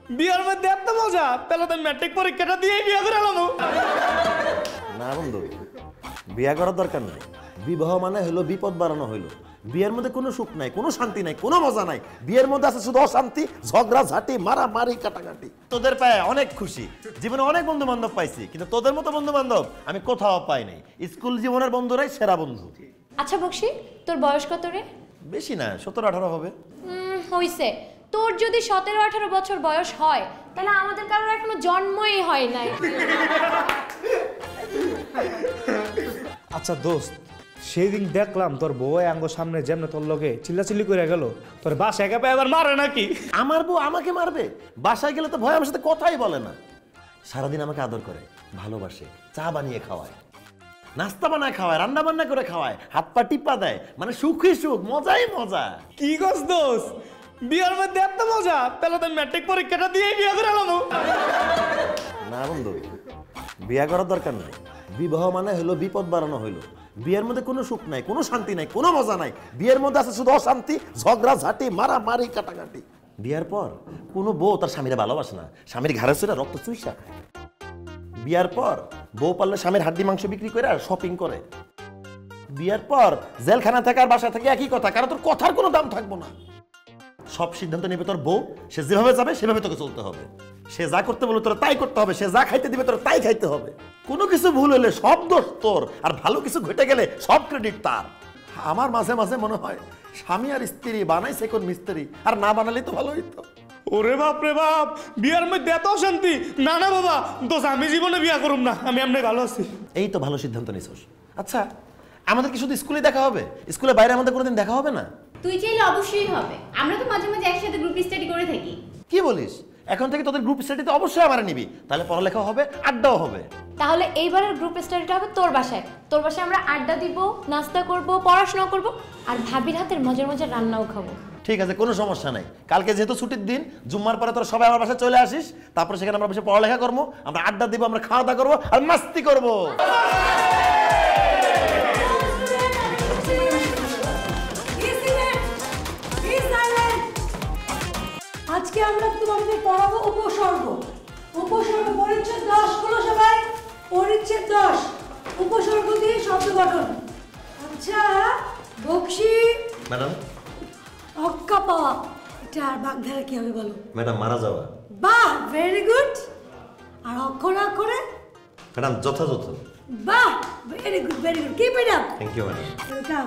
বিয়ার মধ্যে এত মজা, তাহলে তো ম্যাট্রিক পরীক্ষাটা দিয়ে বিয়া করে এলাম। না বন্ধু, বিয়া করার দরকার নাই। বিবাহ মানে হলো বিপদ বাড়ানো হইলো। বিয়ের মধ্যে কোনো সুখ নাই, কোনো শান্তি নাই, কোনো মজা নাই। বিয়ের মধ্যে আছে শুধু অশান্তি, ঝগড়া ঝাঁটি, মারামারি, কাটাকাটি। তোদের পায়ে অনেক খুশি, জীবনে অনেক বন্ধু বান্ধব পাইছি, কিন্তু তোদের মতো বন্ধু বান্ধব আমি কোথাও পাই নাই। স্কুল জীবনের বন্ধুরাই সেরা বন্ধু। আচ্ছা বকশি, তোর বয়স কত রে? বেশি না, 17-18 হবে। হইছে। তোর যদি 17-18 বছর বয়স হয়, তাহলে আমাদের কারোর এখনো জন্মই হয় নাই। আচ্ছা দোস্ত, সেই দিন দেখলাম তোর বউ আঙ্গ সামনে যেমন তোর লগে চিল্লাচিল্লি করে গেল, তোর বাস একা পেয়ে আবার মারে নাকি? আমার বউ আমাকে মারবে? বাসায় গেলে তো ভয় আমার সাথে কথাই বলে না। সারাদিন আমাকে আদর করে, ভালোবাসে, চা বানিয়ে খাওয়ায়, নাস্তা বানায় খাওয়ায়, রান্না বান্না করে খাওয়ায়, হাত পা টিপা দেয়, মানে সুখই সুখ, মজাই মজা। কি কস দোস্ত, বিয়ার মধ্যে এত মজা, তাহলে তো ম্যাট্রিক পরীক্ষাটা দিয়ে বিয়া করে এলাম। না বন্ধু, বিয়া করার দরকার নাই। বিবাহ মানে হলো বিপদ বাড়ানো হইলো। বিয়ের মধ্যে কোনো সুখ নাই, কোনো শান্তি নাই, কোনো মজা নাই। বিয়ের মধ্যে আছে শুধু অশান্তি, ঝগড়া ঝাঁটি, মারামারি, কাটাকাটি। বিয়ার পর কোনো বউ তার স্বামীরা ভালোবাসে না, স্বামীর ঘাড়ে চড়ে রক্ত চুইসা খায়। বিয়ার পর বউ পারলে স্বামীর হাড্ডি মাংস বিক্রি করে আর শপিং করে। বিয়ার পর জেলখানা থেকে আর বাসা থেকে একই কথা, কারণ তোর কথার কোনো দাম থাকবো না। সব সিদ্ধান্ত নেবে তোর বউ, সে যেভাবে যাবে সেভাবে তোকে চলতে হবে। সে যা করতে বলবে তোর তাই করতে হবে, সে যা খাইতে দিবে তোর তাই খাইতে হবে। কোনো কিছু ভুল হলে সব দোষ তোর, আর ভালো কিছু ঘটে গেলে সব ক্রেডিট তার। আমার মাঝে মাঝে মনে হয় স্বামী আর স্ত্রী বানাইছে কোন মিস্ত্রি, আর না বানালেই তো ভালো হইতো। ওরে বাপ রে বাপ, বিয়ার মধ্যে এত অশান্তি। না না বাবা দোষ, আমি জীবনে বিয়া করুম না, আমি এমনি ভালো আছি। এই তো ভালো সিদ্ধান্ত নিছিস। আচ্ছা, আমাদের কি শুধু স্কুলে দেখা হবে? স্কুলের বাইরে আমাদের কোনোদিন দেখা হবে না? তুই চাইলে অবশ্যই হবে, আমরা তো মাঝে মাঝে একসাথে গ্রুপ স্টাডি করে থাকি। কি বলিস? এখন থেকে তোদের গ্রুপ স্টাডিতে অবশ্যই আমার নিবি, তাহলে পড়ালেখা হবে, আড্ডাও হবে। তাহলে এইবারের গ্রুপ স্টাডিটা হবে তোর বাসায়। তোর বাসায় আমরা আড্ডা দিব, নাস্তা করব, পড়াশোনা করব, আর ভাবির হাতের মজার মজার রান্নাও খাবো। ঠিক আছে, কোনো সমস্যা নাই। কালকে যেহেতু ছুটির দিন, জুম্মার পরে তোরা সবাই আমার বাসায় চলে আসিস। তারপরে সেখানে আমরা বসে পড়ালেখা করবো, আমরা আড্ডা দিব, আমরা খাওয়া দাওয়া করবো আর মাস্তি করবো। আজকে আমরা তোমাদের পড়াবো উপসর্গ। উপসর্গ পরিচ্ছেদ 10 হলো সবাই, পরিচ্ছেদ 10, উপসর্গ দিয়ে শব্দ গঠন। আচ্ছা বকশি ম্যাডাম, অক্কা পাওয়া, এটা আর বাগধারা কি হবে বলো? ম্যাডাম মারা যাওয়া। বাহ, ভেরি গুড। আর অক্ষর অক্ষরে? ম্যাডাম যথাযথ। বাহ, very good, very good. Keep it up. Thank you madam. Welcome.